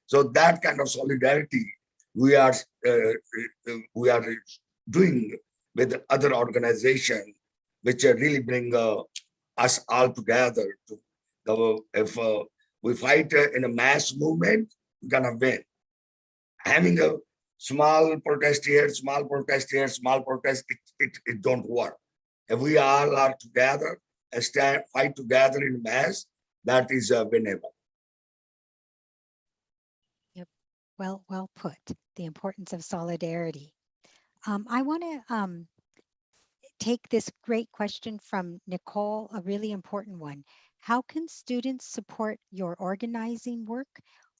So that kind of solidarity we are doing with other organizations, which really bring us all together. If we fight in a mass movement, we're gonna win. Having a small protest here, small protest here, small protest, it don't work. If we all are together and fight together in mass, that is winnable. Yep, well put. The importance of solidarity. I want to take this great question from Nicole, a really important one. How can students support your organizing work?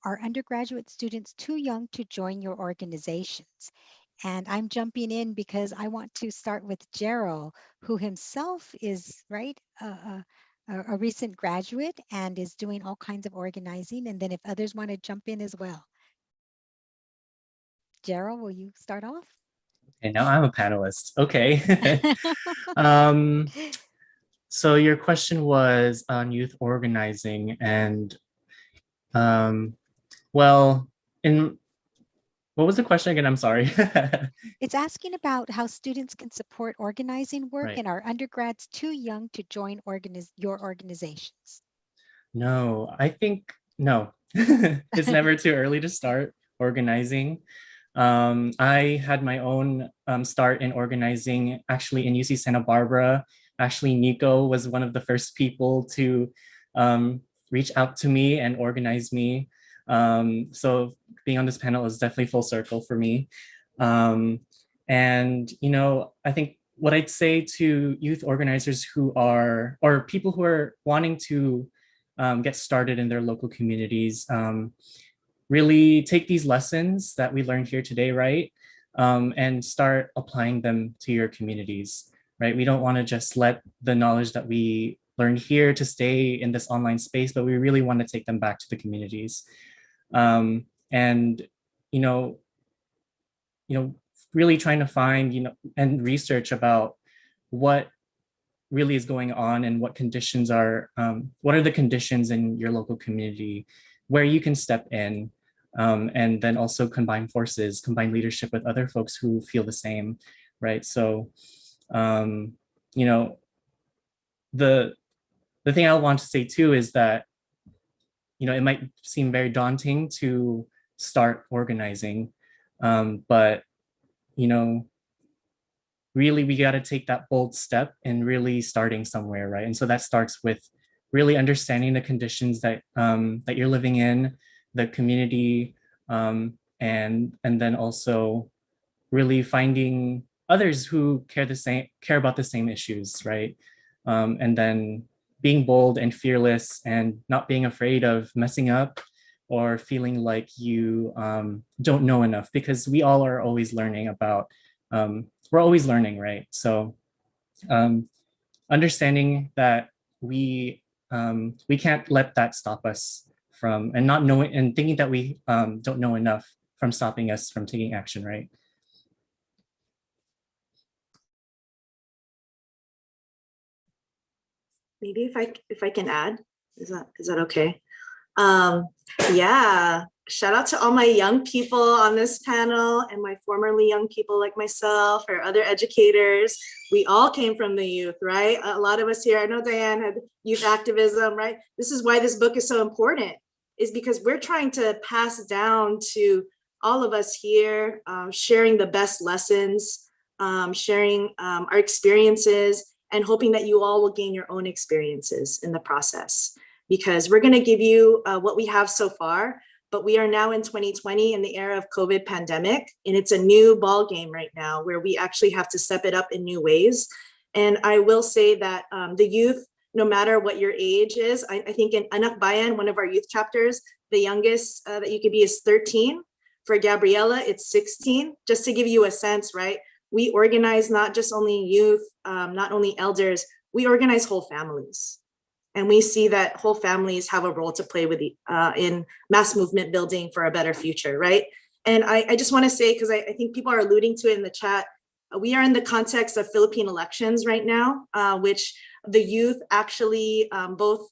Are undergraduate students too young to join your organizations? And I'm jumping in because I want to start with Jarel, who himself is a recent graduate and is doing all kinds of organizing. And then if others want to jump in as well. Jarel, will you start off? Okay, now I'm a panelist. Okay. So your question was on youth organizing, and well, what was the question again? I'm sorry. It's asking about how students can support organizing work, Right. and are undergrads too young to join your organizations? No, I think no. It's never too early to start organizing. I had my own start in organizing actually in UC Santa Barbara. Actually, Nico was one of the first people to reach out to me and organize me. So being on this panel is definitely full circle for me. And, you know, I think what I'd say to youth organizers who are, or people who are wanting to get started in their local communities, really take these lessons that we learned here today, right? And start applying them to your communities, right? We don't want to just let the knowledge that we learned here to stay in this online space, but we really want to take them back to the communities. And, you know, really trying to find, and research about what really is going on and what conditions are, what are the conditions in your local community where you can step in, and then also combine forces, combine leadership with other folks who feel the same, right? So, the thing I want to say too is that, it might seem very daunting to start organizing, but, really we got to take that bold step and really starting somewhere, right? And so that starts with really understanding the conditions that that you're living in, the community, and then also really finding others who care about the same issues, right? And then being bold and fearless and not being afraid of messing up or feeling like you don't know enough, because we all are always learning about, we're always learning, right? So understanding that we can't let that stop us from, and not knowing and thinking that we don't know enough from stopping us from taking action, right? Maybe if I can add, is that okay? Yeah, shout out to all my young people on this panel and my formerly young people like myself or other educators. We all came from the youth, right? A lot of us here, I know Diane had youth activism, right? This is why this book is so important, is because we're trying to pass down to all of us here, sharing the best lessons, sharing our experiences, and hoping that you all will gain your own experiences in the process. Because we're gonna give you what we have so far, but we are now in 2020 in the era of COVID pandemic, and it's a new ball game right now where we actually have to step it up in new ways. And I will say that the youth, no matter what your age is, I think in Anak Bayan, one of our youth chapters, the youngest that you could be is 13. For Gabriella, it's 16, just to give you a sense, right? We organize not just only youth, not only elders, we organize whole families. And we see that whole families have a role to play with in mass movement building for a better future, right? And I just want to say, because I think people are alluding to it in the chat, we are in the context of Philippine elections right now, which the youth actually both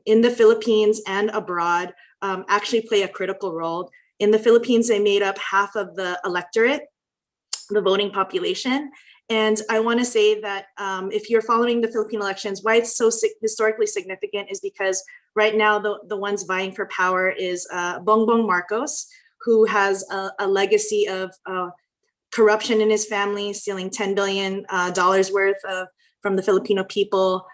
in the Philippines and abroad actually play a critical role. In the Philippines, they made up half of the electorate, the voting population. And I want to say that if you're following the Philippine elections, why it's so historically significant is because right now the ones vying for power is Bongbong Marcos, who has a legacy of corruption in his family, stealing $10 billion worth from the Filipino people,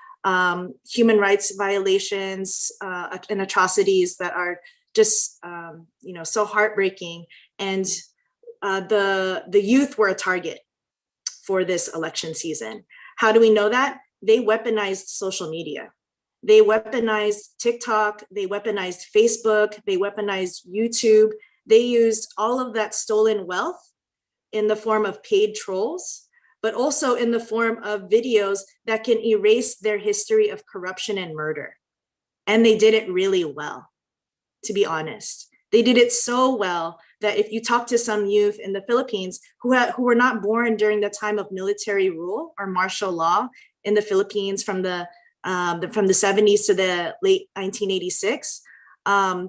human rights violations and atrocities that are just so heartbreaking. And the youth were a target for this election season. How do we know that? They weaponized social media. They weaponized TikTok, they weaponized Facebook, they weaponized YouTube. They used all of that stolen wealth in the form of paid trolls, but also in the form of videos that can erase their history of corruption and murder. And they did it really well, to be honest. They did it so well that if you talk to some youth in the Philippines who were not born during the time of military rule or martial law in the Philippines from the 70s to the late 1986,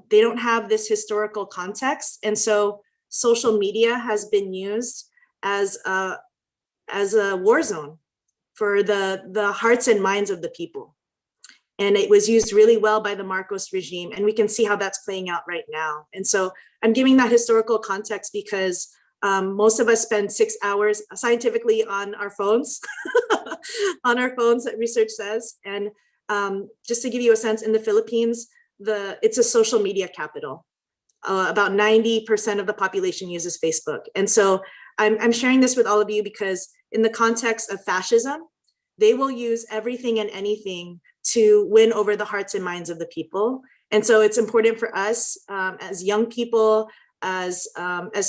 they don't have this historical context. And so social media has been used as a war zone for the hearts and minds of the people. And it was used really well by the Marcos regime. And we can see how that's playing out right now. And so I'm giving that historical context because most of us spend 6 hours scientifically on our phones, that research says. And just to give you a sense, in the Philippines, it's a social media capital. About 90% of the population uses Facebook. And so I'm sharing this with all of you because in the context of fascism, they will use everything and anything to win over the hearts and minds of the people. And so it's important for us as young people, as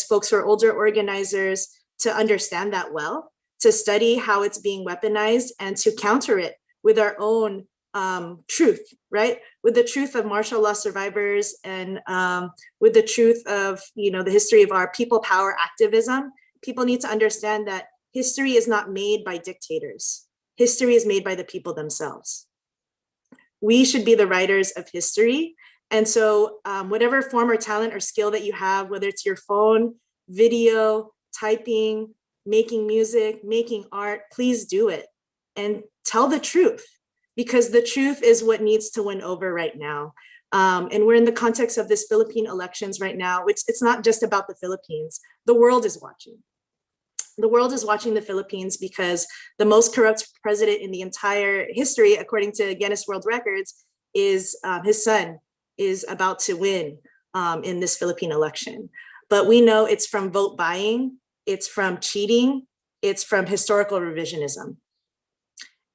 folks who are older organizers, to understand that well, to study how it's being weaponized and to counter it with our own truth, right? With the truth of martial law survivors and with the truth of, the history of our people power activism, people need to understand that history is not made by dictators. History is made by the people themselves. We should be the writers of history. And so whatever form or talent or skill that you have, whether it's your phone, video, typing, making music, making art, please do it and tell the truth, because the truth is what needs to win over right now. And we're in the context of this Philippine elections right now, which it's not just about the Philippines. The world is watching. The world is watching the Philippines because the most corrupt president in the entire history, according to Guinness World Records, is his son is about to win in this Philippine election. But we know it's from vote buying, it's from cheating, it's from historical revisionism.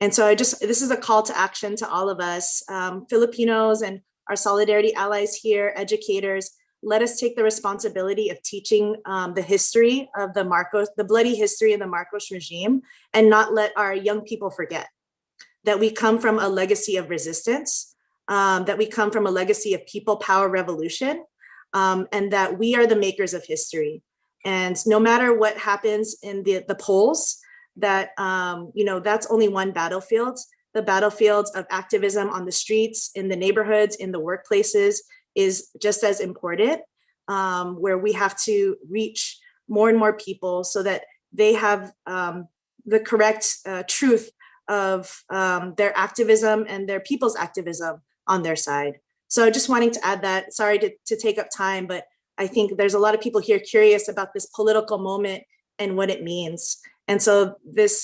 And so this is a call to action to all of us, Filipinos and our solidarity allies here, educators. Let us take the responsibility of teaching the history of the bloody history of the Marcos regime, and not let our young people forget that we come from a legacy of resistance, that we come from a legacy of people power revolution, and that we are the makers of history. And no matter what happens in the polls, that that's only one battlefield. The battlefields of activism on the streets, in the neighborhoods, in the workplaces is just as important, where we have to reach more and more people so that they have the correct truth of their activism and their people's activism on their side. So just wanting to add that, sorry to take up time, but I think there's a lot of people here curious about this political moment and what it means. And so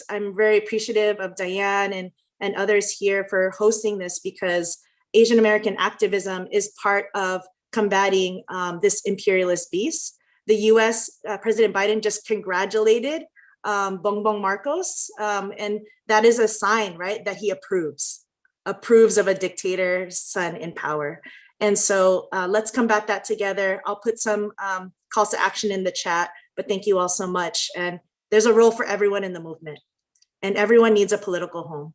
I'm very appreciative of Diane and others here for hosting this, because Asian American activism is part of combating this imperialist beast. The US, President Biden just congratulated Bongbong Marcos, and that is a sign, right, that he approves of a dictator's son in power. And so let's combat that together. I'll put some calls to action in the chat, but thank you all so much. And there's a role for everyone in the movement, and everyone needs a political home.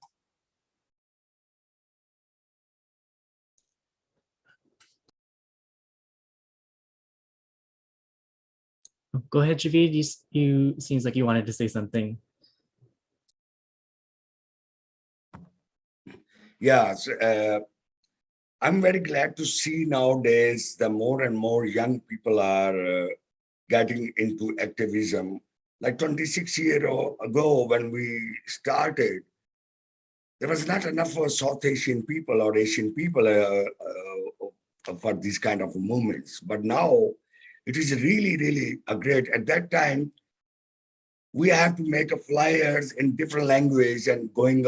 Go ahead, Javaid. You seems like you wanted to say something. Yeah, I'm very glad to see nowadays the more and more young people are getting into activism. Like 26 years ago when we started, there was not enough for South Asian people or Asian people for these kind of movements. But now it is really, really a great. At that time, we have to make a flyers in different language and going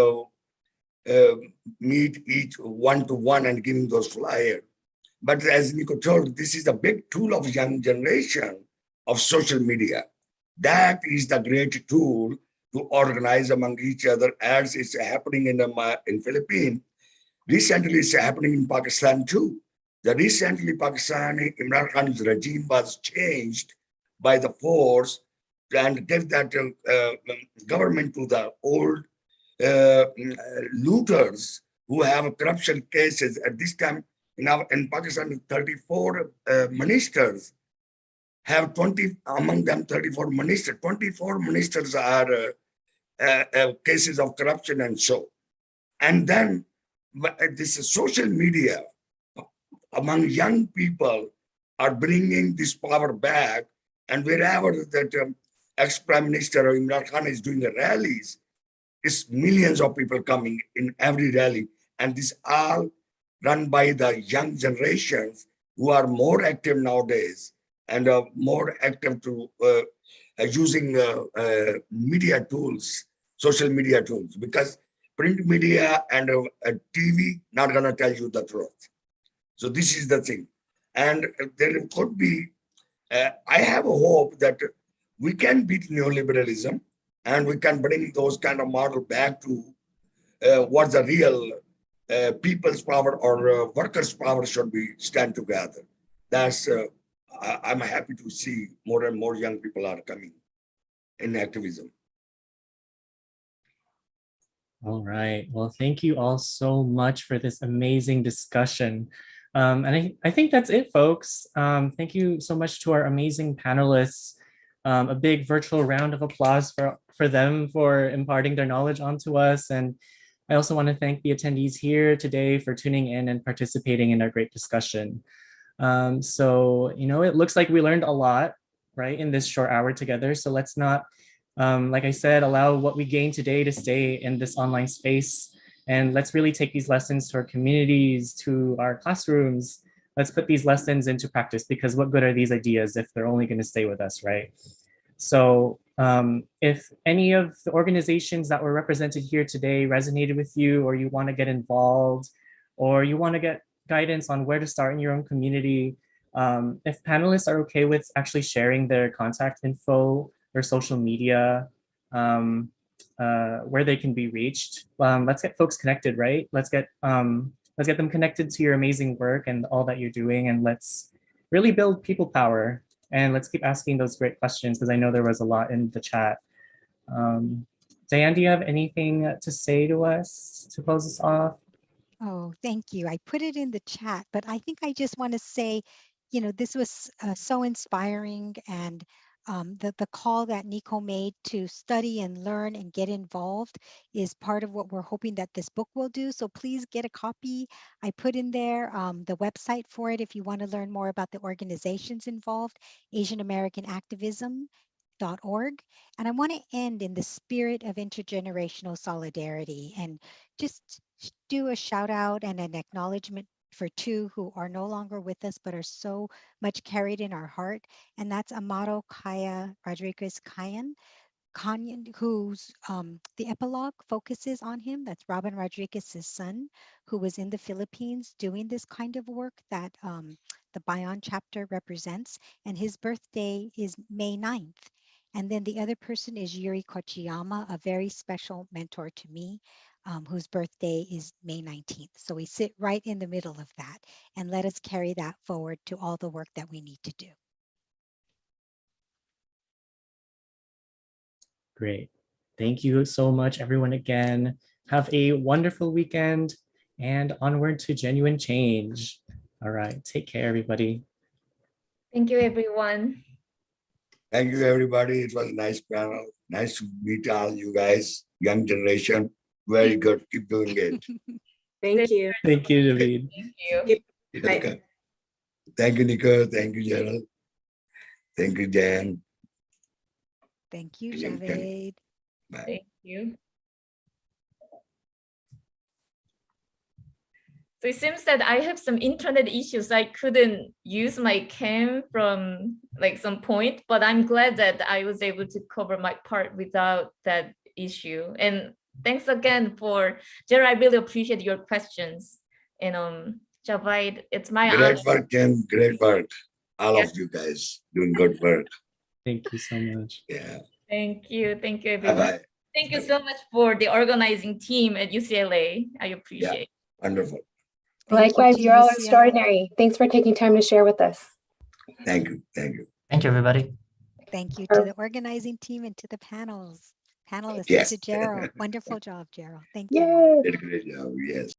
meet each one-to-one and giving those flyers. But as Nico told, this is a big tool of young generation of social media. That is the great tool to organize among each other, as it's happening in Philippines. Recently, it's happening in Pakistan too. The recently Pakistani Imran Khan's regime was changed by the force and gave that government to the old looters who have corruption cases. At this time, in Pakistan, 34 ministers have 20, among them 34 ministers. 24 ministers are cases of corruption and so. And then this social media among young people are bringing this power back. And wherever that ex-prime minister Imran Khan is doing the rallies, it's millions of people coming in every rally. And this all run by the young generations who are more active nowadays and more active to using media tools, social media tools, because print media and TV not gonna tell you the truth. So this is the thing. And there could be, I have a hope that we can beat neoliberalism and we can bring those kind of model back to what the real people's power or workers' power should be stand together. That's, I'm happy to see more and more young people are coming in activism. All right. Well, thank you all so much for this amazing discussion. And I think that's it, folks. Thank you so much to our amazing panelists. A big virtual round of applause for them for imparting their knowledge onto us. And I also want to thank the attendees here today for tuning in and participating in our great discussion. So, it looks like we learned a lot, right, in this short hour together. So let's not, like I said, allow what we gained today to stay in this online space. And let's really take these lessons to our communities, to our classrooms. Let's put these lessons into practice, because what good are these ideas if they're only going to stay with us, right? So if any of the organizations that were represented here today resonated with you, or you want to get involved, or you want to get guidance on where to start in your own community, if panelists are okay with actually sharing their contact info or social media, where they can be reached, let's get folks connected, right? Let's get them connected to your amazing work and all that you're doing, and let's really build people power. And let's keep asking those great questions, because I know there was a lot in the chat. Diane, do you have anything to say to us to close us off? Oh, thank you. I put it in the chat, but I think I just want to say, this was so inspiring, and the call that Nico made to study and learn and get involved is part of what we're hoping that this book will do. So please get a copy. I put in there the website for it if you want to learn more about the organizations involved, Asian American Activism.org. And I want to end in the spirit of intergenerational solidarity and just do a shout out and an acknowledgement for two who are no longer with us, but are so much carried in our heart. And that's Amado Kaya Rodriguez Kayan, whose the epilogue focuses on him. That's Robyn Rodriguez's son, who was in the Philippines doing this kind of work that the BAYAN chapter represents. And his birthday is May 9th. And then the other person is Yuri Kochiyama, a very special mentor to me, whose birthday is May 19th. So we sit right in the middle of that, and let us carry that forward to all the work that we need to do. Great. Thank you so much, everyone, again. Have a wonderful weekend, and onward to genuine change. All right. Take care, everybody. Thank you, everyone. Thank you, everybody. It was a nice panel. Nice to meet all you guys, young generation. Very good. Keep doing it. Thank you. Thank you, Javaid. Thank you. Bye. Thank you, Nico. Thank you, Jarel. Thank you, Diane. Thank you, Javaid. Bye. Thank you. So it seems that I have some internet issues. I couldn't use my cam from some point, but I'm glad that I was able to cover my part without that issue. And thanks again for Jarel. I really appreciate your questions. And Javaid, it's my honor. Great work, Ken. Great work. All of you guys doing good work. Thank you so much. Yeah. Thank you. Thank you, everyone. Bye-bye. Thank you so much for the organizing team at UCLA. I appreciate it. Wonderful. Likewise, you're all extraordinary. Thanks for taking time to share with us. Thank you. Thank you. Thank you, everybody. Thank you to the organizing team and to the panelists, Yes. and to Jarel. Wonderful job, Jarel. Thank Yay. you. Did a great job. Yes.